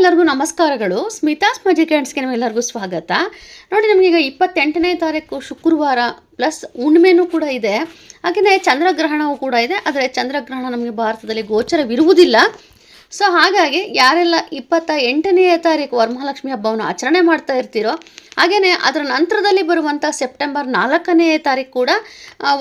ಎಲ್ಲರಿಗೂ ನಮಸ್ಕಾರಗಳು. ಸ್ಮಿತಾಸ್ ಮ್ಯಾಜಿಕ್ ಹ್ಯಾಂಡ್ಸ್ಗೆ ನಿಮ್ಮೆಲ್ಲರಿಗೂ ಸ್ವಾಗತ. ನೋಡಿ, ನಮಗೀಗ 28ನೇ ತಾರೀಕು ಶುಕ್ರವಾರ ಪ್ಲಸ್ ಹುಣ್ಣಿಮೆನೂ ಕೂಡ ಇದೆ. ಹಾಗೆಯೇ ಚಂದ್ರಗ್ರಹಣವೂ ಕೂಡ ಇದೆ. ಆದರೆ ಚಂದ್ರಗ್ರಹಣ ನಮಗೆ ಭಾರತದಲ್ಲಿ ಗೋಚರವಿರುವುದಿಲ್ಲ. ಸೊ ಹಾಗಾಗಿ ಯಾರೆಲ್ಲ 28ನೇ ತಾರೀಕು ವರಮಹಾಲಕ್ಷ್ಮಿ ಹಬ್ಬವನ್ನು ಆಚರಣೆ ಮಾಡ್ತಾ ಇರ್ತೀರೋ, ಹಾಗೆಯೇ ಅದರ ನಂತರದಲ್ಲಿ ಬರುವಂಥ ಸೆಪ್ಟೆಂಬರ್ 4ನೇ ತಾರೀಕು ಕೂಡ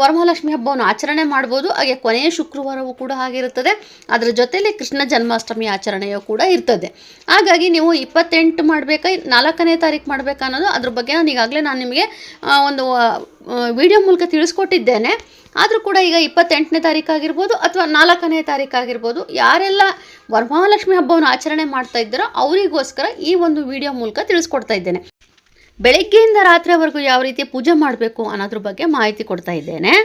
ವರಮಹಾಲಕ್ಷ್ಮಿ ಹಬ್ಬವನ್ನು ಆಚರಣೆ ಮಾಡ್ಬೋದು. ಹಾಗೆ ಕೊನೆಯ ಶುಕ್ರವಾರವೂ ಕೂಡ ಆಗಿರುತ್ತದೆ. ಅದರ ಜೊತೆಯಲ್ಲಿ ಕೃಷ್ಣ ಜನ್ಮಾಷ್ಟಮಿ ಆಚರಣೆಯೂ ಕೂಡ ಇರ್ತದೆ. ಹಾಗಾಗಿ ನೀವು 28 ಮಾಡಬೇಕಾ 4ನೇ ತಾರೀಕು ಮಾಡಬೇಕಾ ಅನ್ನೋದು ಅದ್ರ ಬಗ್ಗೆ ನಾನು ನಿಮಗೆ ಒಂದು ವಿಡಿಯೋ ಮೂಲಕ ತಿಳಿಸ್ಕೊಟ್ಟಿದ್ದೇನೆ. ಆದರೂ ಕೂಡ ಈಗ 28ನೇ ತಾರೀಕು ಆಗಿರ್ಬೋದು ಅಥವಾ 4ನೇ ತಾರೀಕು ಆಗಿರ್ಬೋದು, ಯಾರೆಲ್ಲ ವರಮಹಾಲಕ್ಷ್ಮಿ ಹಬ್ಬವನ್ನು ಆಚರಣೆ ಮಾಡ್ತಾ ಇದ್ದಾರೋ ಅವರಿಗೋಸ್ಕರ ಈ ಒಂದು ವಿಡಿಯೋ ಮೂಲಕ ತಿಳಿಸ್ಕೊಡ್ತಾ ಇದ್ದೇನೆ. ಬೆಳಗ್ಗೆಯಿಂದ ರಾತ್ರಿವರೆಗೂ ಯಾವ ರೀತಿ ಪೂಜೆ ಮಾಡಬೇಕು ಅನ್ನೋದ್ರ ಬಗ್ಗೆ ಮಾಹಿತಿ ಕೊಡ್ತಾ ಇದ್ದೇನೆ.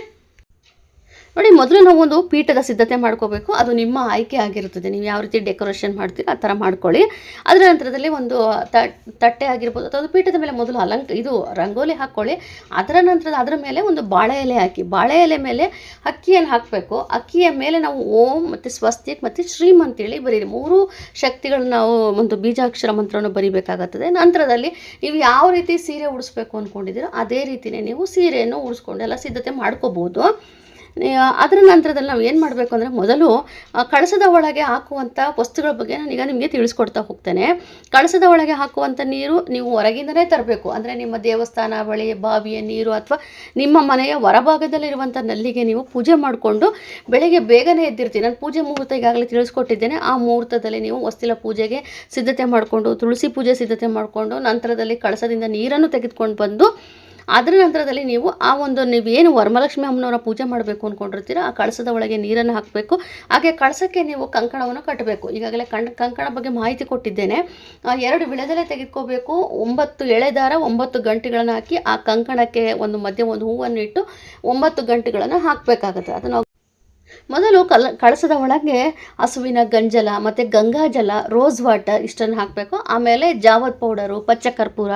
ನೋಡಿ, ಮೊದಲು ನಾವು ಒಂದು ಪೀಠದ ಸಿದ್ಧತೆ ಮಾಡ್ಕೋಬೇಕು. ಅದು ನಿಮ್ಮ ಆಯ್ಕೆ ಆಗಿರುತ್ತದೆ. ನೀವು ಯಾವ ರೀತಿ ಡೆಕೋರೇಷನ್ ಮಾಡ್ತೀರಿ ಆ ಥರ ಮಾಡ್ಕೊಳ್ಳಿ. ಅದರ ನಂತರದಲ್ಲಿ ಒಂದು ತಟ್ಟೆ ಆಗಿರ್ಬೋದು ಅಥವಾ ಪೀಠದ ಮೇಲೆ ಮೊದಲು ರಂಗೋಲಿ ಹಾಕ್ಕೊಳ್ಳಿ. ಅದರ ನಂತರ ಅದರ ಮೇಲೆ ಒಂದು ಬಾಳೆ ಎಲೆ ಹಾಕಿ, ಬಾಳೆ ಎಲೆ ಮೇಲೆ ಅಕ್ಕಿಯನ್ನು ಹಾಕಬೇಕು. ಅಕ್ಕಿಯ ಮೇಲೆ ನಾವು ಓಂ ಮತ್ತು ಸ್ವಸ್ತಿಕ್ ಮತ್ತು ಶ್ರೀಮ್ ಅಂತೇಳಿ ಬರೀರಿ. 3 ಶಕ್ತಿಗಳನ್ನ ನಾವು ಒಂದು ಬೀಜಾಕ್ಷರ ಮಂತ್ರವನ್ನು ಬರಿಬೇಕಾಗುತ್ತದೆ. ನಂತರದಲ್ಲಿ ನೀವು ಯಾವ ರೀತಿ ಸೀರೆ ಉಡಿಸ್ಬೇಕು ಅಂದ್ಕೊಂಡಿದ್ದೀರೋ ಅದೇ ರೀತಿಯೇ ನೀವು ಸೀರೆಯನ್ನು ಉಡಿಸ್ಕೊಂಡು ಎಲ್ಲ ಸಿದ್ಧತೆ ಮಾಡ್ಕೋಬೋದು. ಅದರ ನಂತರದಲ್ಲಿ ನಾವು ಏನು ಮಾಡಬೇಕು ಅಂದರೆ, ಮೊದಲು ಕಳಸದ ಒಳಗೆ ಹಾಕುವಂಥ ವಸ್ತುಗಳ ಬಗ್ಗೆ ನಾನೀಗ ನಿಮಗೆ ತಿಳಿಸ್ಕೊಡ್ತಾ ಹೋಗ್ತೇನೆ. ಕಳಸದ ಒಳಗೆ ಹಾಕುವಂಥ ನೀರು ನೀವು ಹೊರಗಿಂದಲೇ ತರಬೇಕು. ಅಂದರೆ ನಿಮ್ಮ ದೇವಸ್ಥಾನ ಬಳಿ ಬಾವಿಯ ನೀರು ಅಥವಾ ನಿಮ್ಮ ಮನೆಯ ಹೊರಭಾಗದಲ್ಲಿರುವಂಥ ನಲ್ಲಿಗೆ ನೀವು ಪೂಜೆ ಮಾಡಿಕೊಂಡು ಬೆಳಗ್ಗೆ ಬೇಗನೆ ಎದ್ದಿರ್ತೀವಿ. ನಾನು ಪೂಜೆ ಮುಹೂರ್ತ ಈಗಾಗಲೇ ತಿಳಿಸ್ಕೊಟ್ಟಿದ್ದೇನೆ. ಆ ಮುಹೂರ್ತದಲ್ಲಿ ನೀವು ಹೊಸ್ತಿಲ ಪೂಜೆಗೆ ಸಿದ್ಧತೆ ಮಾಡಿಕೊಂಡು, ತುಳಸಿ ಪೂಜೆ ಸಿದ್ಧತೆ ಮಾಡಿಕೊಂಡು, ನಂತರದಲ್ಲಿ ಕಳಸದಿಂದ ನೀರನ್ನು ತೆಗೆದುಕೊಂಡು ಬಂದು, ಅದರ ನಂತರದಲ್ಲಿ ನೀವು ನೀವೇನು ವರಮಹಾಲಕ್ಷ್ಮಿ ಅಮ್ಮನವರ ಪೂಜೆ ಮಾಡಬೇಕು ಅಂದ್ಕೊಂಡಿರ್ತೀರ ಆ ಕಳಸದ ಒಳಗೆ ನೀರನ್ನು ಹಾಕಬೇಕು. ಹಾಗೆ ಕಳಸಕ್ಕೆ ನೀವು ಕಂಕಣವನ್ನು ಕಟ್ಟಬೇಕು. ಈಗಾಗಲೇ ಕಂಕಣ ಬಗ್ಗೆ ಮಾಹಿತಿ ಕೊಟ್ಟಿದ್ದೇನೆ. 2 ವಿಳೆದೆಲೆ ತೆಗೆದುಕೋಬೇಕು. 9 ಎಳೆದಾರ 9 ಗಂಟೆಗಳನ್ನು ಹಾಕಿ ಆ ಕಂಕಣಕ್ಕೆ ಮಧ್ಯೆ ಒಂದು ಹೂವನ್ನು ಇಟ್ಟು 9 ಗಂಟೆಗಳನ್ನು ಹಾಕಬೇಕಾಗುತ್ತೆ. ಅದು ನಾವು ಮೊದಲು ಕಳಸದ ಒಳಗೆ ಹಸುವಿನ ಗಂಜಲ ಮತ್ತು ಗಂಗಾಜಲ, ರೋಸ್ ವಾಟರ್ ಇಷ್ಟನ್ನು ಹಾಕಬೇಕು. ಆಮೇಲೆ ಜಾವದ್ ಪೌಡರು, ಪಚ್ಚ ಕರ್ಪೂರ,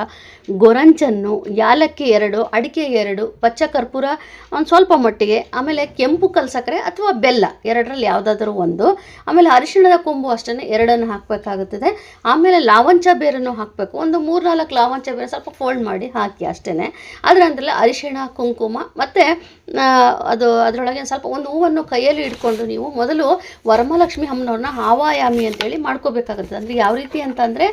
ಗೊರಂಚನ್ನು, ಯಾಲಕ್ಕಿ 2, ಅಡಿಕೆ 2, ಪಚ್ಚ ಕರ್ಪೂರ ಒಂದು ಸ್ವಲ್ಪ ಮಟ್ಟಿಗೆ, ಆಮೇಲೆ ಕೆಂಪು ಕಲ್ಸಕ್ಕರೆ ಅಥವಾ ಬೆಲ್ಲ 2ರಲ್ಲಿ ಯಾವುದಾದ್ರೂ ಒಂದು, ಆಮೇಲೆ ಅರಿಶಿಣದ ಕೊಂಬು ಅಷ್ಟೇ 2 ಹಾಕಬೇಕಾಗುತ್ತದೆ. ಆಮೇಲೆ ಲಾವಂಚ ಬೇರನ್ನು ಹಾಕಬೇಕು. ಒಂದು 3-4 ಲಾವಂಚ ಬೇರೆ ಸ್ವಲ್ಪ ಫೋಲ್ಡ್ ಮಾಡಿ ಹಾಕಿ ಅಷ್ಟೇ. ಅದರ ನಂತರ ಅರಿಶಿಣ, ಕುಂಕುಮ ಮತ್ತು ಅದರೊಳಗೆ ಸ್ವಲ್ಪ ಒಂದು ಹೂವನ್ನು ಕೈಯಲ್ಲಿ ಇಟ್ಕೊಂಡು ನೀವು ಮೊದಲು ವರಮಹಾಲಕ್ಷ್ಮಿ ಅಮ್ಮನವ್ರನ್ನ ಆವಾಯಾಮಿ ಅಂತೇಳಿ ಮಾಡ್ಕೋಬೇಕಾಗುತ್ತೆ. ಅಂದರೆ ಯಾವ ರೀತಿ ಅಂತಂದರೆ,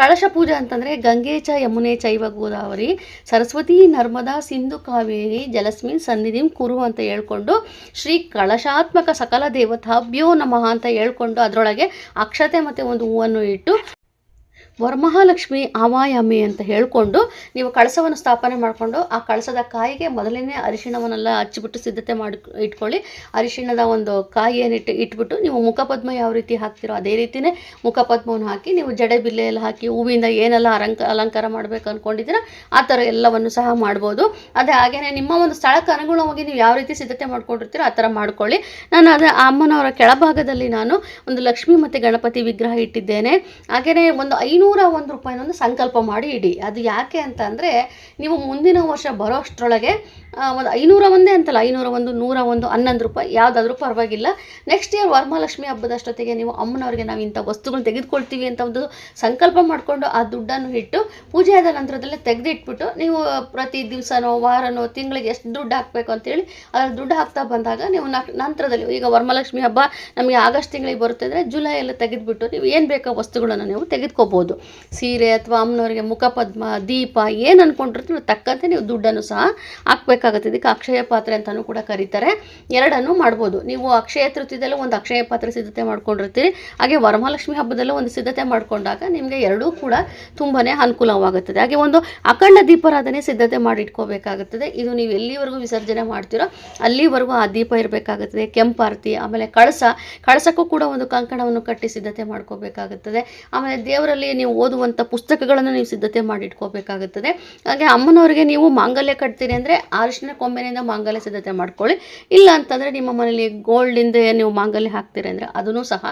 ಕಳಶ ಪೂಜೆ ಅಂತಂದರೆ ಗಂಗೆ ಚ ಯಮುನೆ ಚೈವ ಗೋದಾವರಿ ಸರಸ್ವತಿ ನರ್ಮದಾ ಸಿಂಧು ಕಾವೇರಿ ಜಲಸ್ಮಿನ್ ಸನ್ನಿಧಿಂ ಕುರು ಅಂತ ಹೇಳ್ಕೊಂಡು, ಶ್ರೀ ಕಳಶಾತ್ಮಕ ಸಕಲ ದೇವತಾಭ್ಯೋ ನಮಃ ಅಂತ ಹೇಳ್ಕೊಂಡು ಅದರೊಳಗೆ ಅಕ್ಷತೆ ಮತ್ತು ಒಂದು ಹೂವನ್ನು ಇಟ್ಟು ವರಮಹಾಲಕ್ಷ್ಮಿ ಆವಾಯಾಮಿ ಅಂತ ಹೇಳಿಕೊಂಡು ನೀವು ಕಳಸವನ್ನು ಸ್ಥಾಪನೆ ಮಾಡಿಕೊಂಡು, ಆ ಕಳಸದ ಕಾಯಿಗೆ ಮೊದಲನೇ ಅರಿಶಿಣವನ್ನೆಲ್ಲ ಹಚ್ಚಿಬಿಟ್ಟು ಸಿದ್ಧತೆ ಮಾಡಿ ಇಟ್ಕೊಳ್ಳಿ. ಅರಿಶಿಣದ ಒಂದು ಕಾಯಿಯನ್ನು ಇಟ್ಬಿಟ್ಟು ನೀವು ಮುಖಪದ್ಮ ಯಾವ ರೀತಿ ಹಾಕ್ತಿರೋ ಅದೇ ರೀತಿಯೇ ಮುಖಪದ್ಮವನ್ನು ಹಾಕಿ, ನೀವು ಜಡೆ ಬಿಲ್ಲೆ ಎಲ್ಲ ಹಾಕಿ ಹೂವಿಂದ ಏನೆಲ್ಲ ಅಲಂಕಾರ ಮಾಡಬೇಕು ಅಂದ್ಕೊಂಡಿದ್ದೀರ ಆ ಥರ ಎಲ್ಲವನ್ನು ಸಹ ಮಾಡ್ಬೋದು. ಹಾಗೆಯೇ ನಿಮ್ಮ ಒಂದು ಸ್ಥಳಕ್ಕೆ ಅನುಗುಣವಾಗಿ ನೀವು ಯಾವ ರೀತಿ ಸಿದ್ಧತೆ ಮಾಡ್ಕೊಂಡಿರ್ತೀರೋ ಆ ಥರ ಮಾಡ್ಕೊಳ್ಳಿ. ನಾನು ಅಮ್ಮನವರ ಕೆಳಭಾಗದಲ್ಲಿ ನಾನು ಒಂದು ಲಕ್ಷ್ಮಿ ಮತ್ತು ಗಣಪತಿ ವಿಗ್ರಹ ಇಟ್ಟಿದ್ದೇನೆ. ಹಾಗೆಯೇ ಒಂದು 501 ರೂಪಾಯಿನೊಂದು ಸಂಕಲ್ಪ ಮಾಡಿ ಇಡಿ. ಅದು ಯಾಕೆ ಅಂತ ಅಂದರೆ, ನೀವು ಮುಂದಿನ ವರ್ಷ ಬರೋ ಅಷ್ಟರೊಳಗೆ ಒಂದು 501 ಅಂತಲ್ಲ, 501, 101, 11 ರೂಪಾಯಿ ಯಾವುದಾದ್ರೂ ಪರವಾಗಿಲ್ಲ. ನೆಕ್ಸ್ಟ್ ಇಯರ್ ವರಮಹಾಲಕ್ಷ್ಮಿ ಹಬ್ಬದಷ್ಟೊತ್ತಿಗೆ ನೀವು ಅಮ್ಮನವ್ರಿಗೆ ನಾವು ಇಂಥ ವಸ್ತುಗಳನ್ನ ತೆಗೆದುಕೊಳ್ತೀವಿ ಅಂತ ಒಂದು ಸಂಕಲ್ಪ ಮಾಡಿಕೊಂಡು ಆ ದುಡ್ಡನ್ನು ಇಟ್ಟು ಪೂಜೆ ಆದ ನಂತರದಲ್ಲೇ ತೆಗೆದಿಟ್ಬಿಟ್ಟು ನೀವು ಪ್ರತಿ ದಿವಸನೋ ವಾರನೋ ತಿಂಗಳಿಗೆ ಎಷ್ಟು ದುಡ್ಡು ಹಾಕಬೇಕು ಅಂತೇಳಿ ಅದರ ದುಡ್ಡು ಹಾಕ್ತಾ ಬಂದಾಗ ನೀವು ನಂತರದಲ್ಲಿ, ಈಗ ವರಮಹಾಲಕ್ಷ್ಮಿ ಹಬ್ಬ ನಮಗೆ ಆಗಸ್ಟ್ ತಿಂಗಳಿಗೆ ಬರುತ್ತೆ ಅಂದರೆ ಜುಲೈ ಎಲ್ಲ ತೆಗೆದುಬಿಟ್ಟು ನೀವು ಏನು ಬೇಕೋ ವಸ್ತುಗಳನ್ನು ನೀವು ತೆಗೆದುಕೋಬೋದು. ಸೀರೆ ಅಥವಾ ಅಮ್ಮನವರಿಗೆ ಮುಖಪದ್ಮ, ದೀಪ ಏನು ಅಂದ್ಕೊಂಡಿರ್ತೀವಿ ತಕ್ಕಂತೆ ನೀವು ದುಡ್ಡನ್ನು ಸಹ ಹಾಕಬೇಕಾಗುತ್ತೆ. ಇದಕ್ಕೆ ಅಕ್ಷಯ ಪಾತ್ರೆ ಅಂತಲೂ ಕೂಡ ಕರೀತಾರೆ. 2 ಮಾಡ್ಬೋದು. ನೀವು ಅಕ್ಷಯ ತೃತೀಯದಲ್ಲೂ ಒಂದು ಅಕ್ಷಯ ಪಾತ್ರೆ ಸಿದ್ಧತೆ ಮಾಡ್ಕೊಂಡಿರ್ತೀರಿ, ಹಾಗೆ ವರಮಹಾಲಕ್ಷ್ಮಿ ಹಬ್ಬದಲ್ಲೂ ಒಂದು ಸಿದ್ಧತೆ ಮಾಡ್ಕೊಂಡಾಗ ನಿಮಗೆ 2 ಕೂಡ ತುಂಬಾ ಅನುಕೂಲವಾಗುತ್ತದೆ. ಹಾಗೆ ಒಂದು ಅಖಂಡ ದೀಪಾರಾಧನೆ ಸಿದ್ಧತೆ ಮಾಡಿ ಇಟ್ಕೋಬೇಕಾಗುತ್ತದೆ. ಇದು ನೀವು ಎಲ್ಲಿವರೆಗೂ ವಿಸರ್ಜನೆ ಮಾಡ್ತೀರೋ ಅಲ್ಲಿವರೆಗೂ ಆ ದೀಪ ಇರಬೇಕಾಗುತ್ತದೆ. ಕೆಂಪಾರತಿ, ಆಮೇಲೆ ಕಳಸಕ್ಕೂ ಕೂಡ ಒಂದು ಕಂಕಣವನ್ನು ಕಟ್ಟಿ ಸಿದ್ಧತೆ ಮಾಡ್ಕೋಬೇಕಾಗುತ್ತದೆ. ಆಮೇಲೆ ದೇವರಲ್ಲಿ ನೀವು ಓದುವಂಥ ಪುಸ್ತಕಗಳನ್ನು ನೀವು ಸಿದ್ಧತೆ ಮಾಡಿಟ್ಕೋಬೇಕಾಗುತ್ತದೆ. ಹಾಗೆ ಅಮ್ಮನವರಿಗೆ ನೀವು ಮಾಂಗಲ್ಯ ಕಟ್ತೀರಿ ಅಂದರೆ ಅರಿಶಿನ ಕೊಂಬೆನಿಂದ ಮಾಂಗಲ್ಯ ಸಿದ್ಧತೆ ಮಾಡ್ಕೊಳ್ಳಿ. ಇಲ್ಲ ಅಂತಂದರೆ ನಿಮ್ಮ ಮನೇಲಿ ಗೋಲ್ಡಿಂದ ನೀವು ಮಾಂಗಲ್ಯ ಹಾಕ್ತೀರಿ ಅಂದರೆ ಅದನ್ನು ಸಹ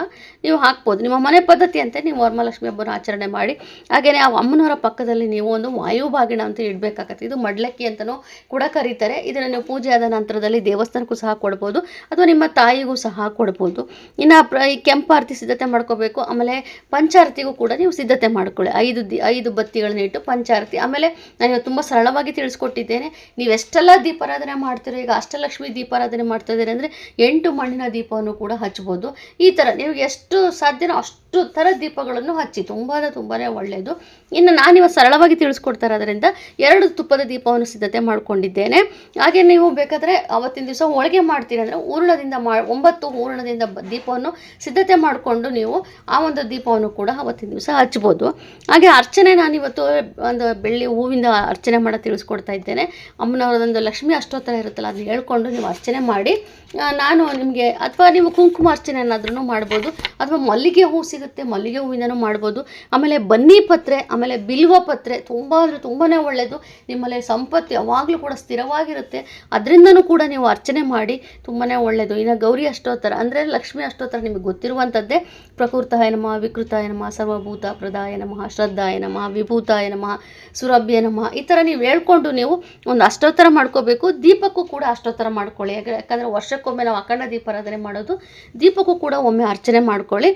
ನೀವು ಹಾಕ್ಬೋದು. ನಿಮ್ಮ ಮನೆ ಪದ್ಧತಿ ಅಂತೆ ನೀವು ವರಮಹಾಲಕ್ಷ್ಮಿ ಹಬ್ಬನ ಆಚರಣೆ ಮಾಡಿ. ಹಾಗೆಯೇ ಆ ಅಮ್ಮನವರ ಪಕ್ಕದಲ್ಲಿ ನೀವು ಒಂದು ವಾಯುಭಾಗಿಣ ಅಂತ ಇಡಬೇಕಾಗತ್ತೆ. ಇದು ಮಡ್ಲಕ್ಕಿ ಅಂತಲೂ ಕೂಡ ಕರೀತಾರೆ. ಇದನ್ನು ನೀವು ಪೂಜೆ ಆದ ನಂತರದಲ್ಲಿ ದೇವಸ್ಥಾನಕ್ಕೂ ಸಹ ಕೊಡ್ಬೋದು ಅಥವಾ ನಿಮ್ಮ ತಾಯಿಗೂ ಸಹ ಕೊಡ್ಬೋದು. ಇನ್ನು ಈ ಕೆಂಪಾರತಿ ಸಿದ್ಧತೆ ಮಾಡ್ಕೋಬೇಕು. ಆಮೇಲೆ ಪಂಚಾರತಿಗೂ ಕೂಡ ನೀವು ಸಿದ್ಧತೆ ಮಾಡ್ಕೊಳ್ಳಿ. 5 ಬತ್ತಿಗಳನ್ನ ಇಟ್ಟು ಪಂಚಾರತಿ. ಆಮೇಲೆ ನಾನು ತುಂಬ ಸರಳವಾಗಿ ತಿಳಿಸ್ಕೊಟ್ಟಿದ್ದೇನೆ. ನೀವು ಎಷ್ಟೆಲ್ಲ ದೀಪಾರಾಧನೆ ಮಾಡ್ತೀರೋ, ಈಗ ಅಷ್ಟಲಕ್ಷ್ಮಿ ದೀಪಾರಾಧನೆ ಮಾಡ್ತಾ ಇದ್ದೀರಿ ಅಂದರೆ 8 ಮಣ್ಣಿನ ದೀಪವನ್ನು ಕೂಡ ಹಚ್ಬೋದು. ಈ ಥರ ನೀವು ಎಷ್ಟು ಸಾಧ್ಯನೋ ಅಷ್ಟು ಥರ ದೀಪಗಳನ್ನು ಹಚ್ಚಿ, ತುಂಬಾ ಒಳ್ಳೆಯದು. ಇನ್ನು ನಾನಿವತ್ತು ಸರಳವಾಗಿ ತಿಳಿಸ್ಕೊಡ್ತಾ ಇರೋದ್ರಿಂದ 2 ತುಪ್ಪದ ದೀಪವನ್ನು ಸಿದ್ಧತೆ ಮಾಡ್ಕೊಂಡಿದ್ದೇನೆ. ಹಾಗೆ ನೀವು ಬೇಕಾದರೆ ಅವತ್ತಿನ ದಿವಸ ಹೋಳಿಗೆ ಮಾಡ್ತೀರಿ ಅಂದರೆ 9 ಹೂರಣದಿಂದ ದೀಪವನ್ನು ಸಿದ್ಧತೆ ಮಾಡಿಕೊಂಡು ನೀವು ಆ ಒಂದು ದೀಪವನ್ನು ಕೂಡ ಅವತ್ತಿನ ದಿವಸ ಹಚ್ಬೋದು. ಹಾಗೆ ಅರ್ಚನೆ ನಾನಿವತ್ತು ಒಂದು ಬೆಳ್ಳಿ ಹೂವಿಂದ ಅರ್ಚನೆ ಮಾಡೋದು ತಿಳಿಸ್ಕೊಡ್ತಾ ಇದ್ದೇನೆ. ಅಮ್ಮನವರದೊಂದು ಲಕ್ಷ್ಮೀ ಅಷ್ಟೋತ್ತರ ಇರುತ್ತಲ್ಲ, ಅದನ್ನ ಹೇಳ್ಕೊಂಡು ನೀವು ಅರ್ಚನೆ ಮಾಡಿ. ನಾನು ನಿಮಗೆ ಅಥವಾ ನೀವು ಕುಂಕುಮ ಅರ್ಚನೆ ಏನಾದ್ರೂ ಮಾಡ್ಬೋದು, ಅಥವಾ ಮಲ್ಲಿಗೆ ಹೂ ಸಿಗುತ್ತೆ, ಮಲ್ಲಿಗೆ ಹೂವಿಂದನೂ ಮಾಡ್ಬೋದು. ಆಮೇಲೆ ಬನ್ನಿ ಪತ್ರೆ, ಆಮೇಲೆ ಬಿಲ್ವ ಪತ್ರೆ ತುಂಬಾ ಒಳ್ಳೆಯದು. ನಿಮ್ಮಲ್ಲಿ ಸಂಪತ್ತು ಯಾವಾಗಲೂ ಕೂಡ ಸ್ಥಿರವಾಗಿರುತ್ತೆ. ಅದರಿಂದನೂ ಕೂಡ ನೀವು ಅರ್ಚನೆ ಮಾಡಿ, ತುಂಬಾ ಒಳ್ಳೆಯದು. ಇನ್ನು ಗೌರಿ ಅಷ್ಟೋತ್ತರ ಅಂದರೆ ಲಕ್ಷ್ಮೀ ಅಷ್ಟೋತ್ತರ ನಿಮಗೆ ಗೊತ್ತಿರುವಂಥದ್ದೇ. ಪ್ರಕೃತಾಯ ನಮಃ, ವಿಕೃತಾಯ ನಮಃ, ಸರ್ವಭೂತ ಪ್ರದಾಯ ನಮಃ, ಶ್ರದ್ಧಾಯ ನಮಃ, ವಿಭೂತಾಯ ನಮಃ, ಸುರಭ್ಯ ನಮಃ. ಈ ಥರ ನೀವು ಹೇಳ್ಕೊಂಡು ನೀವು ಒಂದು ಅಷ್ಟೋತ್ತರ ಮಾಡ್ಕೋಬೇಕು. ದೀಪಕ್ಕೂ ಕೂಡ ಅಷ್ಟೋತ್ತರ ಮಾಡ್ಕೊಳ್ಳಿ. ಯಾಕಂದರೆ ವರ್ಷಕ್ಕೊಮ್ಮೆ ನಾವು ಅಖಂಡ ದೀಪಾರಾಧನೆ ಮಾಡೋದು. ದೀಪಕ್ಕೂ ಕೂಡ ಒಮ್ಮೆ ಅರ್ಚನೆ ಮಾಡ್ಕೊಳ್ಳಿ.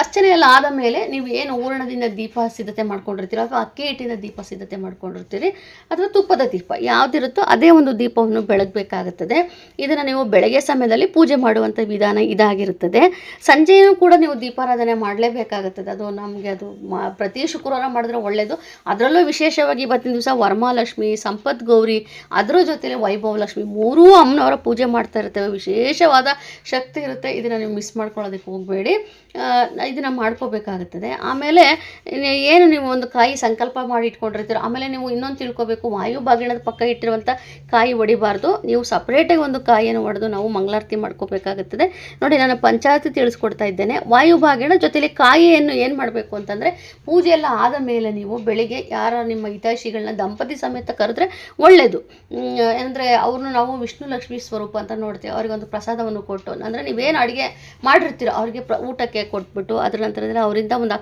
ಅರ್ಚನೆ ಎಲ್ಲ ಆದ ಮೇಲೆ ನೀವು ಏನು ಹೂರಣದಿಂದ ದೀಪ ಸಿದ್ಧತೆ ಮಾಡ್ಕೊಂಡಿರ್ತೀರೋ, ಅಥವಾ ಅಕ್ಕಿ ಹಿಟ್ಟಿನ ದೀಪ ಸಿದ್ಧತೆ ಮಾಡ್ಕೊಂಡಿರ್ತೀರಿ, ಅಥವಾ ತುಪ್ಪದ ದೀಪ ಯಾವುದಿರುತ್ತೋ ಅದೇ ಒಂದು ದೀಪವನ್ನು ಬೆಳಗಬೇಕಾಗುತ್ತದೆ. ಇದನ್ನು ನೀವು ಬೆಳಗ್ಗೆ ಸಮಯದಲ್ಲಿ ಪೂಜೆ ಮಾಡುವಂಥ ವಿಧಾನ ಇದಾಗಿರುತ್ತದೆ. ಸಂಜೆಯೂ ಕೂಡ ನೀವು ದೀಪಾರಾಧನೆ ಮಾಡಲೇಬೇಕಾಗುತ್ತದೆ. ಅದು ನಮಗೆ ಅದು ಪ್ರತಿ ಶುಕ್ರವಾರ ಮಾಡಿದ್ರೆ ಒಳ್ಳೆಯದು. ಅದರಲ್ಲೂ ವಿಶೇಷವಾಗಿ ಇವತ್ತಿನ ದಿವಸ ವರಮಹಾಲಕ್ಷ್ಮಿ, ಸಂಪತ್ ಗೌರಿ, ಅದರ ಜೊತೆಲಿ ವೈಭವಲಕ್ಷ್ಮಿ 3 ಅಮ್ಮನವರ ಪೂಜೆ ಮಾಡ್ತಾ ಇರ್ತೇವೆ. ವಿಶೇಷವಾದ ಶಕ್ತಿ ಇರುತ್ತೆ. ಇದನ್ನು ನೀವು ಮಿಸ್ ಮಾಡ್ಕೊಳ್ಳೋದಕ್ಕೆ ಹೋಗಬೇಡಿ. ಇದನ್ನು ಮಾಡ್ಕೋಬೇಕಾಗುತ್ತದೆ. ಆಮೇಲೆ ಏನು ನೀವು ಒಂದು ಕಾಯಿ ಸಂಕಲ್ಪ ಮಾಡಿ ಇಟ್ಕೊಂಡಿರ್ತೀರೋ, ಆಮೇಲೆ ನೀವು ಇನ್ನೊಂದು ತಿಳ್ಕೊಬೇಕು, ವಾಯುಭಾಗಿಣದ ಪಕ್ಕ ಇಟ್ಟಿರುವಂಥ ಕಾಯಿ ಹೊಡಿಬಾರ್ದು. ನೀವು ಸಪ್ರೇಟಾಗಿ ಒಂದು ಕಾಯಿಯನ್ನು ಹೊಡೆದು ನಾವು ಮಂಗಳಾರತಿ ಮಾಡ್ಕೋಬೇಕಾಗುತ್ತದೆ. ನೋಡಿ, ನಾನು ಪಂಚಾರತಿ ತಿಳಿಸ್ಕೊಡ್ತಾ ಇದ್ದೇನೆ. ವಾಯುಭಾಗಿಣ ಜೊತೆಲಿ ಕಾಯಿಯನ್ನು ಏನು ಮಾಡಬೇಕು ಅಂತಂದರೆ, ಪೂಜೆ ಎಲ್ಲ ಆದ ಮೇಲೆ ನೀವು ಬೆಳಿಗ್ಗೆ ಯಾರ ನಿಮ್ಮ ಹಿತೈಷಿಗಳನ್ನ ದಂಪತಿ ಸಮೇತ ಕರೆದ್ರೆ ಒಳ್ಳೆಯದು. ಅಂದರೆ ಅವ್ರನ್ನ ನಾವು ವಿಷ್ಣು ಲಕ್ಷ್ಮೀ ಸ್ವರೂಪ ಅಂತ ನೋಡ್ತೀವಿ. ಅವ್ರಿಗೊಂದು ಪ್ರಸಾದವನ್ನು ಕೊಟ್ಟು, ಅಂದರೆ ನೀವೇನು ಅಡುಗೆ ಮಾಡಿರ್ತೀರೋ ಅವ್ರಿಗೆ ಊಟಕ್ಕೆ ಕೊಟ್ಬಿಟ್ಟು, ಅದರ ನಂತರದಲ್ಲಿ ಅವರಿಂದ ಒಂದು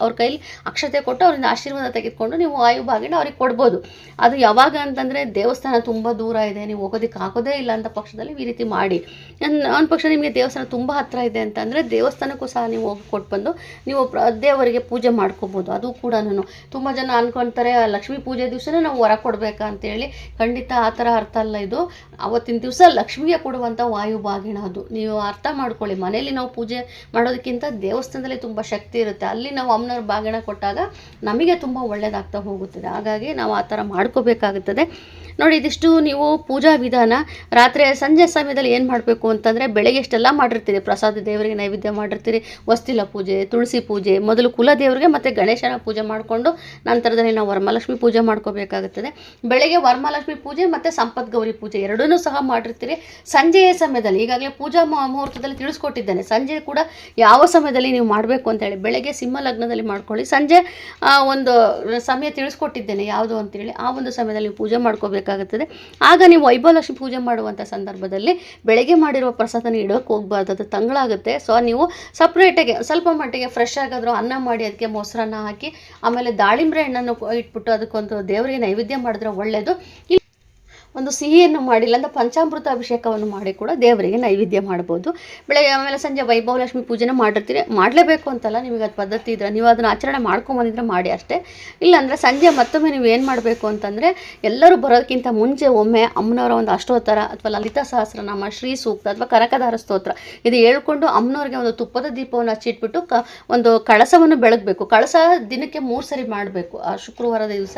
ಅವ್ರ ಕೈಲಿ ಅಕ್ಷತೆ ಕೊಟ್ಟು ಅವರಿಂದ ಆಶೀರ್ವಾದ ತೆಗೆದುಕೊಂಡು ನೀವು ವಾಯುಭಾಗಿಣ ಅವ್ರಿಗೆ ಕೊಡ್ಬೋದು. ಅದು ಯಾವಾಗ ಅಂತಂದರೆ ದೇವಸ್ಥಾನ ತುಂಬ ದೂರ ಇದೆ, ನೀವು ಹೋಗೋದಕ್ಕೆ ಆಗೋದೇ ಇಲ್ಲ ಅಂತ ಪಕ್ಷದಲ್ಲಿ ಈ ರೀತಿ ಮಾಡಿ. ಒಂದು ಪಕ್ಷ ನಿಮಗೆ ದೇವಸ್ಥಾನ ತುಂಬ ಹತ್ತಿರ ಇದೆ ಅಂತಂದರೆ ದೇವಸ್ಥಾನಕ್ಕೂ ಸಹ ನೀವು ಹೋಗಿ ಕೊಟ್ಬಂದು ನೀವು ದೇವರಿಗೆ ಪೂಜೆ ಮಾಡ್ಕೋಬೋದು. ಅದು ಕೂಡ ತುಂಬ ಜನ ಅಂದ್ಕೊಳ್ತಾರೆ ಲಕ್ಷ್ಮೀ ಪೂಜೆ ದಿವಸನೇ ನಾವು ಹೊರ ಕೊಡಬೇಕಾ ಅಂತೇಳಿ. ಖಂಡಿತ ಆ ಥರ ಅರ್ಥ ಅಲ್ಲ. ಇದು ಅವತ್ತಿನ ದಿವಸ ಲಕ್ಷ್ಮಿಗೆ ಕೊಡುವಂಥ ವಾಯುಭಾಗಿಣ. ಅದು ನೀವು ಅರ್ಥ ಮಾಡ್ಕೊಳ್ಳಿ. ಮನೆಯಲ್ಲಿ ನಾವು ಪೂಜೆ ಮಾಡೋದಕ್ಕಿಂತ ದೇವಸ್ಥಾನದಲ್ಲಿ ತುಂಬ ಶಕ್ತಿ ಇರುತ್ತೆ. ಅಲ್ಲಿ ನಾವು ಅಮ್ಮನವ್ರ ಬಾಗಿಣ ಕೊಟ್ಟಾಗ ನಮಗೆ ತುಂಬ ಒಳ್ಳೆಯದಾಗ್ತಾ ಹೋಗುತ್ತದೆ. ಹಾಗಾಗಿ ನಾವು ಆ ಥರ ಮಾಡ್ಕೋಬೇಕಾಗುತ್ತದೆ. ನೋಡಿ, ಇದಿಷ್ಟು ನೀವು ಪೂಜಾ ವಿಧಾನ. ಸಂಜೆ ಸಮಯದಲ್ಲಿ ಏನು ಮಾಡಬೇಕು ಅಂತಂದರೆ, ಬೆಳಗ್ಗೆ ಇಷ್ಟೆಲ್ಲ ಮಾಡಿರ್ತೀರಿ, ಪ್ರಸಾದ ದೇವರಿಗೆ ನೈವೇದ್ಯ ಮಾಡಿರ್ತೀರಿ, ವಸ್ತಿಲ ಪೂಜೆ, ತುಳಸಿ ಪೂಜೆ, ಮೊದಲು ಕುಲದೇವರಿಗೆ ಮತ್ತು ಗಣೇಶನ ಪೂಜೆ ಮಾಡಿಕೊಂಡು ನಂತರದಲ್ಲಿ ನಾವು ವರಮಹಾಲಕ್ಷ್ಮಿ ಪೂಜೆ ಮಾಡ್ಕೋಬೇಕಾಗುತ್ತದೆ. ಬೆಳಗ್ಗೆ ವರಮಹಾಲಕ್ಷ್ಮಿ ಪೂಜೆ ಮತ್ತು ಸಂಪತ್ ಗೌರಿ ಪೂಜೆ ಎರಡನ್ನೂ ಸಹ ಮಾಡಿರ್ತೀರಿ. ಸಂಜೆಯ ಸಮಯದಲ್ಲಿ ಈಗಾಗಲೇ ಪೂಜಾ ಮುಹೂರ್ತದಲ್ಲಿ ತಿಳಿಸ್ಕೊಟ್ಟಿದ್ದೇನೆ. ಸಂಜೆ ಕೂಡ ಯಾವ ಸಮಯದಲ್ಲಿ ನೀವು ಮಾಡಬೇಕು ಅಂತೇಳಿ. ಬೆಳಗ್ಗೆ ಸಿಂಹ ಲಗ್ನದಲ್ಲಿ ಮಾಡ್ಕೊಳ್ಳಿ. ಸಂಜೆ ಒಂದು ಸಮಯ ತಿಳಿಸ್ಕೊಟ್ಟಿದ್ದೇನೆ ಯಾವುದು ಅಂತೇಳಿ. ಆ ಒಂದು ಸಮಯದಲ್ಲಿ ನೀವು ಪೂಜೆ ಮಾಡ್ಕೋಬೇಕಾಗುತ್ತದೆ. ಆಗ ನೀವು ವೈಭವಲಕ್ಷ್ಮಿ ಪೂಜೆ ಮಾಡುವಂಥ ಸಂದರ್ಭದಲ್ಲಿ ಬೆಳಗ್ಗೆ ಮಾಡಿರುವ ಪ್ರಸಾದನ ಇಡೋಕ್ಕೆ ಹೋಗಬಾರ್ದು, ಅದು ತಂಗಳಾಗುತ್ತೆ. ಸೊ ನೀವು ಸಪ್ರೇಟಾಗಿ ಸ್ವಲ್ಪ ಮಟ್ಟಿಗೆ ಫ್ರೆಶ್ ಆಗಾದರೂ ಅನ್ನ ಮಾಡಿ ಅದಕ್ಕೆ ಮೊಸರನ್ನ ಹಾಕಿ, ಆಮೇಲೆ ದಾಳಿಂಬೆ ಹಣ್ಣನ್ನು ಇಟ್ಬಿಟ್ಟು ಅದಕ್ಕೊಂದು ದೇವರಿಗೆ ನೈವೇದ್ಯ ಮಾಡಿದ್ರೆ ಒಳ್ಳೆಯದು. ಒಂದು ಸಿಹಿಯನ್ನು ಮಾಡಿಲ್ಲ ಅಂದರೆ ಪಂಚಾಮೃತ ಅಭಿಷೇಕವನ್ನು ಮಾಡಿ ಕೂಡ ದೇವರಿಗೆ ನೈವೇದ್ಯ ಮಾಡ್ಬೋದು. ಬೆಳಗ್ಗೆ ಆಮೇಲೆ ಸಂಜೆ ವೈಭವಲಕ್ಷ್ಮಿ ಪೂಜೆನ ಮಾಡಿರ್ತೀರಿ. ಮಾಡಲೇಬೇಕು ಅಂತಲ್ಲ, ನಿಮಗೆ ಅದು ಪದ್ಧತಿ ಇದ್ದರೆ ನೀವು ಅದನ್ನು ಆಚರಣೆ ಮಾಡ್ಕೊಂಬಂದಿದ್ರೆ ಮಾಡಿ ಅಷ್ಟೇ. ಇಲ್ಲಾಂದರೆ ಸಂಜೆ ಮತ್ತೊಮ್ಮೆ ನೀವು ಏನು ಮಾಡಬೇಕು ಅಂತಂದರೆ, ಎಲ್ಲರೂ ಬರೋದಕ್ಕಿಂತ ಮುಂಚೆ ಒಮ್ಮೆ ಅಮ್ಮನವರ ಒಂದು ಅಷ್ಟೋತ್ತರ ಅಥವಾ ಲಲಿತಾ ಸಹಸ್ರನಾಮ, ಶ್ರೀ ಸೂಕ್ತ ಅಥವಾ ಕನಕದಾರ ಸ್ತೋತ್ರ ಇದು ಹೇಳ್ಕೊಂಡು ಅಮ್ಮನವ್ರಿಗೆ ಒಂದು ತುಪ್ಪದ ದೀಪವನ್ನು ಹಚ್ಚಿಟ್ಬಿಟ್ಟು ಒಂದು ಕಳಸವನ್ನು ಬೆಳಗಬೇಕು. ಕಳಸ ದಿನಕ್ಕೆ 3 ಸರಿ ಮಾಡಬೇಕು. ಆ ಶುಕ್ರವಾರದ ದಿವಸ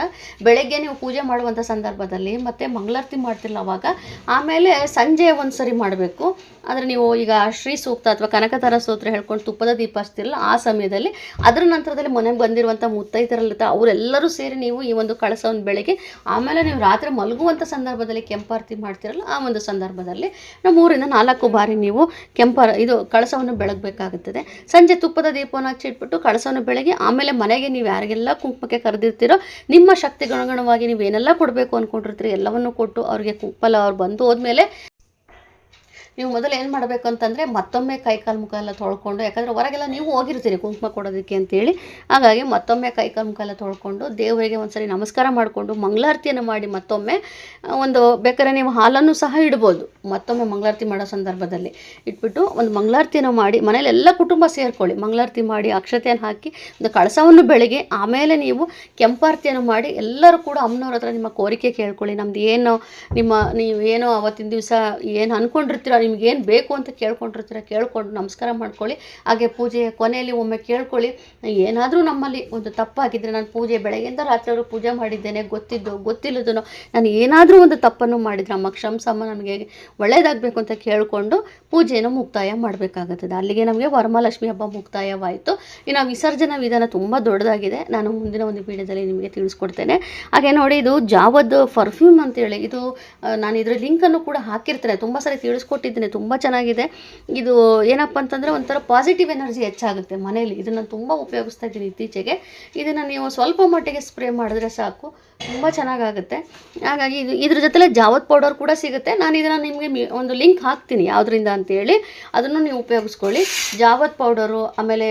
ಬೆಳಗ್ಗೆ ನೀವು ಪೂಜೆ ಮಾಡುವಂಥ ಸಂದರ್ಭದಲ್ಲಿ ಮತ್ತು ಮಂಗಳಾರತಿ ಮಂಗಳಾರತಿ ಮಾಡ್ತಿರಲ್ಲ ಅವಾಗ, ಆಮೇಲೆ ಸಂಜೆ ಒಂದು ಸರಿ ಮಾಡಬೇಕು. ಆದರೆ ನೀವು ಈಗ ಶ್ರೀ ಸೂಕ್ತ ಅಥವಾ ಕನಕತರ ಸ್ತೋತ್ರ ಹೇಳ್ಕೊಂಡು ತುಪ್ಪದ ದೀಪ ಹಚ್ತಿರಲ್ಲ ಆ ಸಮಯದಲ್ಲಿ, ಅದರ ನಂತರದಲ್ಲಿ ಮನೆಗೆ ಬಂದಿರುವಂಥ ಮುತ್ತೈದರಲ್ಲಿರ್ತಾರೆ ಅವರೆಲ್ಲರೂ ಸೇರಿ ನೀವು ಈ ಒಂದು ಕಳಸವನ್ನು ಬೆಳಗ್ಗೆ, ಆಮೇಲೆ ನೀವು ರಾತ್ರಿ ಮಲಗುವಂಥ ಸಂದರ್ಭದಲ್ಲಿ ಕೆಂಪಾರತಿ ಮಾಡ್ತಿರಲ್ಲ ಆ ಒಂದು ಸಂದರ್ಭದಲ್ಲಿ ನಾವು 3 ರಿಂದ 4 ಬಾರಿ ನೀವು ಇದು ಕಳಸವನ್ನು ಬೆಳಗಬೇಕಾಗುತ್ತದೆ. ಸಂಜೆ ತುಪ್ಪದ ದೀಪವನ್ನು ಹಚ್ಚಿಟ್ಬಿಟ್ಟು ಕಳಸವನ್ನು ಬೆಳಗ್ಗೆ, ಆಮೇಲೆ ಮನೆಗೆ ನೀವು ಯಾರಿಗೆಲ್ಲ ಕುಂಕುಮಕ್ಕೆ ಕರೆದಿರ್ತೀರೋ ನಿಮ್ಮ ಶಕ್ತಿಗೆ ಅನುಗುಣವಾಗಿ ನೀವು ಏನೆಲ್ಲ ಕೊಡಬೇಕು ಅಂದ್ಕೊಂಡಿರ್ತೀರಿ ಎಲ್ಲವನ್ನು ಕೊಟ್ಟು ಅವ್ರಿಗೆ ಕುಂಕುಮ ಅವ್ರು ಬಂದು ಹೋದ್ಮೇಲೆ ನೀವು ಮೊದಲು ಏನು ಮಾಡಬೇಕು ಅಂತಂದರೆ ಮತ್ತೊಮ್ಮೆ ಕೈಕಾಲು ಮುಖ ಎಲ್ಲ ತೊಳ್ಕೊಂಡು, ಯಾಕಂದರೆ ಹೊರಗೆಲ್ಲ ನೀವು ಹೋಗಿರ್ತೀರಿ ಕುಂಕುಮ ಕೊಡೋದಕ್ಕೆ ಅಂತೇಳಿ, ಹಾಗಾಗಿ ಮತ್ತೊಮ್ಮೆ ಕೈಕಾಲು ಮುಖ ಎಲ್ಲ ತೊಳ್ಕೊಂಡು ದೇವರಿಗೆ ಒಂದು ಸರಿ ನಮಸ್ಕಾರ ಮಾಡಿಕೊಂಡು ಮಂಗಳಾರತಿಯನ್ನು ಮಾಡಿ ಮತ್ತೊಮ್ಮೆ ಬೇಕಾದ್ರೆ ನೀವು ಹಾಲನ್ನು ಸಹ ಇಡ್ಬೋದು. ಮತ್ತೊಮ್ಮೆ ಮಂಗಳಾರತಿ ಮಾಡೋ ಸಂದರ್ಭದಲ್ಲಿ ಇಟ್ಬಿಟ್ಟು ಒಂದು ಮಂಗಳಾರತಿಯನ್ನು ಮಾಡಿ ಮನೇಲಿ ಎಲ್ಲ ಕುಟುಂಬ ಸೇರ್ಕೊಳ್ಳಿ, ಮಂಗಳಾರತಿ ಮಾಡಿ ಅಕ್ಷತೆಯನ್ನು ಹಾಕಿ ಒಂದು ಕಳಸವನ್ನು ಬೆಳಗ್ಗೆ, ಆಮೇಲೆ ನೀವು ಕೆಂಪಾರತಿಯನ್ನು ಮಾಡಿ ಎಲ್ಲರೂ ಕೂಡ ಅಮ್ಮನವ್ರ ಹತ್ರ ನಿಮ್ಮ ಕೋರಿಕೆ ಕೇಳ್ಕೊಳ್ಳಿ. ನಮ್ದು ನೀವು ಏನೋ ಅವತ್ತಿನ ದಿವಸ ಏನು ಅಂದ್ಕೊಂಡಿರ್ತೀರೋ ನಿಮ್ಗೇನು ಬೇಕು ಅಂತ ಕೇಳ್ಕೊಂಡು ನಮಸ್ಕಾರ ಮಾಡ್ಕೊಳ್ಳಿ. ಹಾಗೆ ಪೂಜೆಯ ಕೊನೆಯಲ್ಲಿ ಒಮ್ಮೆ ಕೇಳ್ಕೊಳ್ಳಿ, ಏನಾದರೂ ನಮ್ಮಲ್ಲಿ ಒಂದು ತಪ್ಪಾಗಿದ್ದರೆ, ನಾನು ಪೂಜೆ ಬೆಳಗ್ಗೆಯಿಂದ ರಾತ್ರಿಯವರು ಪೂಜೆ ಮಾಡಿದ್ದೇನೆ, ಗೊತ್ತಿಲ್ಲದನೋ ನಾನು ಏನಾದರೂ ಒಂದು ತಪ್ಪನ್ನು ಮಾಡಿದರೆ ಅಮ್ಮ ಕ್ಷಮಿಸಮ್ಮ, ನಮಗೆ ಒಳ್ಳೆಯದಾಗಬೇಕು ಅಂತ ಕೇಳಿಕೊಂಡು ಪೂಜೆಯನ್ನು ಮುಕ್ತಾಯ ಮಾಡಬೇಕಾಗುತ್ತದೆ. ಅಲ್ಲಿಗೆ ನಮಗೆ ವರಮಹಾಲಕ್ಷ್ಮಿ ಹಬ್ಬ ಮುಕ್ತಾಯವಾಯಿತು. ಇನ್ನು ವಿಸರ್ಜನಾ ವಿಧಾನ ತುಂಬ ದೊಡ್ಡದಾಗಿದೆ, ನಾನು ಮುಂದಿನ ಒಂದು ವಿಡಿಯೋದಲ್ಲಿ ನಿಮಗೆ ತಿಳಿಸ್ಕೊಡ್ತೇನೆ. ಹಾಗೆ ನೋಡಿ, ಇದು ಜಾವದ್ ಪರ್ಫ್ಯೂಮ್ ಅಂತೇಳಿ, ಇದು ನಾನು ಇದರ ಲಿಂಕನ್ನು ಕೂಡ ಹಾಕಿರ್ತೇನೆ, ತುಂಬ ಸರಿ ತಿಳಿಸ್ಕೊಟ್ಟಿದ್ದೇನೆ, ತುಂಬ ಚೆನ್ನಾಗಿದೆ. ಇದು ಏನಪ್ಪ ಅಂತಂದರೆ ಒಂಥರ ಪಾಸಿಟಿವ್ ಎನರ್ಜಿ ಹೆಚ್ಚಾಗುತ್ತೆ ಮನೆಯಲ್ಲಿ. ಇದನ್ನು ತುಂಬ ಉಪಯೋಗಿಸ್ತಾ ಇದ್ದೀನಿ ಇತ್ತೀಚೆಗೆ. ಇದನ್ನು ನೀವು ಸ್ವಲ್ಪ ಮಟ್ಟಿಗೆ ಸ್ಪ್ರೇ ಮಾಡಿದ್ರೆ ಸಾಕು, ತುಂಬ ಚೆನ್ನಾಗಾಗುತ್ತೆ. ಹಾಗಾಗಿ ಇದ್ರ ಜೊತೆಲೆ ಜಾವದ್ ಪೌಡರ್ ಕೂಡ ಸಿಗುತ್ತೆ. ನಾನು ಇದನ್ನು ನಿಮಗೆ ಒಂದು ಲಿಂಕ್ ಹಾಕ್ತೀನಿ ಯಾವುದರಿಂದ ಅಂತೇಳಿ, ಅದನ್ನು ನೀವು ಉಪಯೋಗಿಸ್ಕೊಳ್ಳಿ. ಜಾವದ್ ಪೌಡರು, ಆಮೇಲೆ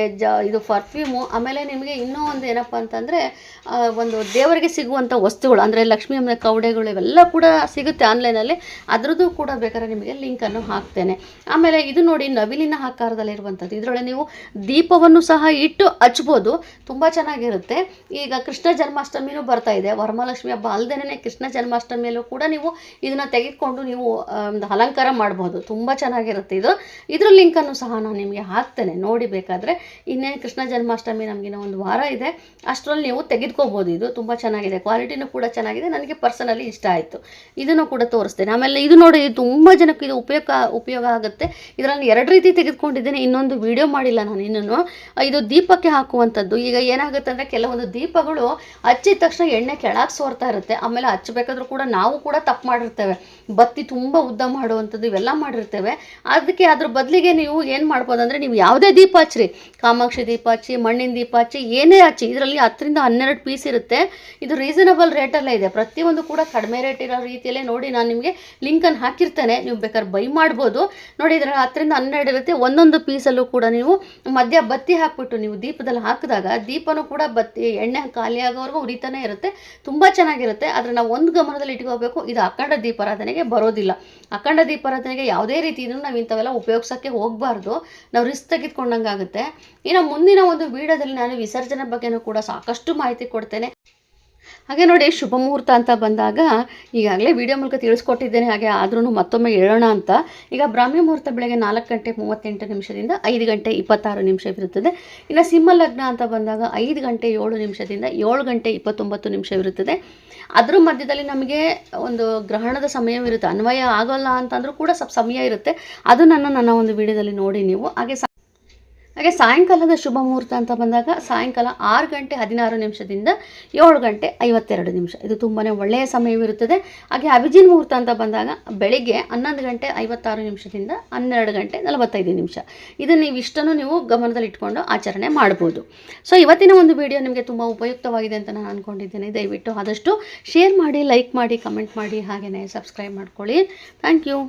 ಇದು ಪರ್ಫ್ಯೂಮು, ಆಮೇಲೆ ನಿಮಗೆ ಇನ್ನೂ ಒಂದು ಏನಪ್ಪ ಅಂತಂದರೆ ಒಂದು ದೇವರಿಗೆ ಸಿಗುವಂಥ ವಸ್ತುಗಳು ಅಂದರೆ ಲಕ್ಷ್ಮೀ ಅಮ್ಮನ ಕವಡೆಗಳು ಇವೆಲ್ಲ ಕೂಡ ಸಿಗುತ್ತೆ ಆನ್ಲೈನಲ್ಲಿ, ಅದರದ್ದು ಕೂಡ ಬೇಕಾದ್ರೆ ನಿಮಗೆ ಲಿಂಕನ್ನು ಹಾಕ್ತೇನೆ. ಆಮೇಲೆ ಇದು ನೋಡಿ, ನವಿಲಿನ ಆಕಾರದಲ್ಲಿರುವಂಥದ್ದು, ಇದರೊಳಗೆ ನೀವು ದೀಪವನ್ನು ಸಹ ಇಟ್ಟು ಹಚ್ಬೋದು, ತುಂಬ ಚೆನ್ನಾಗಿರುತ್ತೆ. ಈಗ ಕೃಷ್ಣ ಜನ್ಮಾಷ್ಟಮಿನೂ ಬರ್ತಾ ಇದೆ, ವರಮಹಾಲಕ್ಷ್ಮಿ ಹಬ್ಬ ಅಲ್ಲದೇನೆ ಕೃಷ್ಣ ಜನ್ಮಾಷ್ಟಮಿಯಲ್ಲೂ ಕೂಡ ನೀವು ಇದನ್ನು ತೆಗೆದುಕೊಂಡು ನೀವು ಒಂದು ಅಲಂಕಾರ ಮಾಡ್ಬೋದು, ತುಂಬ ಚೆನ್ನಾಗಿರುತ್ತೆ ಇದು. ಇದರ ಲಿಂಕನ್ನು ಸಹ ನಾನು ನಿಮಗೆ ಹಾಕ್ತೇನೆ, ನೋಡಿ ಬೇಕಾದರೆ. ಇನ್ನೇನು ಕೃಷ್ಣ ಜನ್ಮಾಷ್ಟಮಿ ನಮಗಿನ ಒಂದು ವಾರ ಇದೆ, ಅಷ್ಟರಲ್ಲಿ ನೀವು ತೆಗೆದುಕೋಬೋದು. ಇದು ತುಂಬ ಚೆನ್ನಾಗಿದೆ, ಕ್ವಾಲಿಟಿನೂ ಕೂಡ ಚೆನ್ನಾಗಿದೆ, ನನಗೆ ಪರ್ಸನಲಿ ಇಷ್ಟ ಆಯಿತು. ಇದನ್ನು ಕೂಡ ತೋರಿಸ್ತೇನೆ. ಆಮೇಲೆ ಇದು ನೋಡಿ, ತುಂಬ ಜನಕ್ಕೆ ಇದು ಉಪಯೋಗ ಆಗುತ್ತೆ. ಇದರಲ್ಲಿ 2 ರೀತಿ ತೆಗೆದುಕೊಂಡಿದ್ದೇನೆ, ಇನ್ನೊಂದು ವಿಡಿಯೋ ಮಾಡಿಲ್ಲ ನಾನು ಇನ್ನೂ. ಇದು ದೀಪಕ್ಕೆ ಹಾಕುವಂಥದ್ದು. ಈಗ ಏನಾಗುತ್ತೆ ಅಂದರೆ ಕೆಲವೊಂದು ದೀಪಗಳು ಹಚ್ಚಿದ ತಕ್ಷಣ ಎಣ್ಣೆ ಕೆಳಗೆ ಸೋರ್ತಾ ಇರುತ್ತೆ, ಆಮೇಲೆ ಹಚ್ಚಬೇಕಾದ್ರೂ ಕೂಡ ನಾವು ಕೂಡ ತಪ್ಪು ಮಾಡಿರ್ತೇವೆ, ಬತ್ತಿ ತುಂಬ ಉದ್ದ ಮಾಡುವಂಥದ್ದು ಇವೆಲ್ಲ ಮಾಡಿರ್ತೇವೆ. ಅದಕ್ಕೆ ಅದ್ರ ಬದಲಿಗೆ ನೀವು ಏನು ಮಾಡ್ಬೋದು ಅಂದರೆ, ನೀವು ಯಾವುದೇ ದೀಪ ಹಚ್ಚಿರಿ, ಕಾಮಾಕ್ಷಿ ದೀಪ ಹಚ್ಚಿ, ಮಣ್ಣಿನ ದೀಪ ಹಚ್ಚಿ, ಏನೇ ಹಚ್ಚಿ, ಇದರಲ್ಲಿ 10 ರಿಂದ 12 ಪೀಸ್ ಇರುತ್ತೆ. ಇದು ರೀಸನಬಲ್ ರೇಟಲ್ಲೇ ಇದೆ, ಪ್ರತಿಯೊಂದು ಕೂಡ ಕಡಿಮೆ ರೇಟ್ ಇರೋ ರೀತಿಯಲ್ಲೇ ನೋಡಿ ನಾನು ನಿಮಗೆ ಲಿಂಕನ್ನು ಹಾಕಿರ್ತೇನೆ, ನೀವು ಬೇಕಾದ್ರೆ ಬೈ ಮಾಡ್ಬೋದು. ನೋಡಿ, ಇದರಲ್ಲಿ 10 ರಿಂದ 12 ಇರುತ್ತೆ. ಒಂದೊಂದು ಪೀಸಲ್ಲೂ ಕೂಡ ನೀವು ಮಧ್ಯ ಬತ್ತಿ ಹಾಕ್ಬಿಟ್ಟು ನೀವು ದೀಪದಲ್ಲಿ ಹಾಕಿದಾಗ ದೀಪನೂ ಕೂಡ ಬತ್ತಿ ಎಣ್ಣೆ ಖಾಲಿ ಆಗೋವರೆಗೂ ಉರಿತಾನೆ ಇರುತ್ತೆ, ತುಂಬ ಚೆನ್ನಾಗಿರುತ್ತೆ. ಆದರೆ ನಾವು ಒಂದು ಗಮನದಲ್ಲಿ ಇಟ್ಕೋಬೇಕು, ಇದು ಅಖಂಡ ದೀಪಾರಾಧನೆಗೆ ಬರೋದಿಲ್ಲ. ಅಖಂಡ ದೀಪಾರಾಧನೆಗೆ ಯಾವುದೇ ರೀತಿ ಇದನ್ನು ನಾವು ಇಂಥವೆಲ್ಲ ಉಪಯೋಗಿಸೋಕ್ಕೆ ಹೋಗಬಾರ್ದು, ನಾವು ರಿಸ್ಕ್ ತೆಗೆದುಕೊಂಡಂಗೆ ಆಗುತ್ತೆ. ಇನ್ನು ಮುಂದಿನ ಒಂದು ವಿಡಿಯೋದಲ್ಲಿ ನಾನು ವಿಸರ್ಜನೆ ಬಗ್ಗೆನೂ ಕೂಡ ಸಾಕಷ್ಟು ಮಾಹಿತಿ ಕೊಡ್ತೇನೆ. ಹಾಗೆ ನೋಡಿ, ಶುಭ ಮುಹೂರ್ತ ಅಂತ ಬಂದಾಗ ಈಗಾಗಲೇ ವಿಡಿಯೋ ಮೂಲಕ ತಿಳಿಸ್ಕೊಟ್ಟಿದ್ದೇನೆ, ಹಾಗೆ ಆದ್ರೂ ಮತ್ತೊಮ್ಮೆ ಹೇಳೋಣ ಅಂತ. ಈಗ ಬ್ರಾಹ್ಮಿ ಮುಹೂರ್ತ ಬೆಳಗ್ಗೆ 4:38 5 ಗಂಟೆ 26 ನಿಮಿಷವಿರುತ್ತದೆ. ಇನ್ನು ಸಿಂಹ ಲಗ್ನ ಅಂತ ಬಂದಾಗ 5 ಗಂಟೆ 7 ನಿಮಿಷದಿಂದ 7 ಗಂಟೆ 29 ನಿಮಿಷವಿರುತ್ತದೆ. ಅದರ ಮಧ್ಯದಲ್ಲಿ ನಮಗೆ ಒಂದು ಗ್ರಹಣದ ಸಮಯವಿರುತ್ತೆ, ಅನ್ವಯ ಆಗೋಲ್ಲ ಅಂತಂದ್ರೂ ಕೂಡ ಸ್ವಲ್ಪ ಸಮಯ ಇರುತ್ತೆ, ಅದನ್ನು ನನ್ನ ಒಂದು ವಿಡಿಯೋದಲ್ಲಿ ನೋಡಿ ನೀವು. ಹಾಗೆ ಸಾಯಂಕಾಲದ ಶುಭ ಮುಹೂರ್ತ ಅಂತ ಬಂದಾಗ ಸಾಯಂಕಾಲ 6 ಗಂಟೆ 16 ನಿಮಿಷದಿಂದ 7 ಗಂಟೆ 52 ನಿಮಿಷ, ಇದು ತುಂಬಾ ಒಳ್ಳೆಯ ಸಮಯವಿರುತ್ತದೆ. ಹಾಗೆ ಅಭಿಜಿನ್ ಮುಹೂರ್ತ ಅಂತ ಬಂದಾಗ ಬೆಳಿಗ್ಗೆ 11 ಗಂಟೆ 56 ನಿಮಿಷದಿಂದ 12 ಗಂಟೆ 45 ನಿಮಿಷ. ಇದನ್ನು ನೀವು ಇಷ್ಟನ್ನು ನೀವು ಗಮನದಲ್ಲಿ ಇಟ್ಕೊಂಡು ಆಚರಣೆ ಮಾಡ್ಬೋದು. ಸೊ ಇವತ್ತಿನ ಒಂದು ವಿಡಿಯೋ ನಿಮಗೆ ತುಂಬ ಉಪಯುಕ್ತವಾಗಿದೆ ಅಂತ ನಾನು ಅಂದ್ಕೊಂಡಿದ್ದೇನೆ. ದಯವಿಟ್ಟು ಆದಷ್ಟು ಶೇರ್ ಮಾಡಿ, ಲೈಕ್ ಮಾಡಿ, ಕಮೆಂಟ್ ಮಾಡಿ, ಹಾಗೆಯೇ ಸಬ್ಸ್ಕ್ರೈಬ್ ಮಾಡ್ಕೊಳ್ಳಿ. Thank you.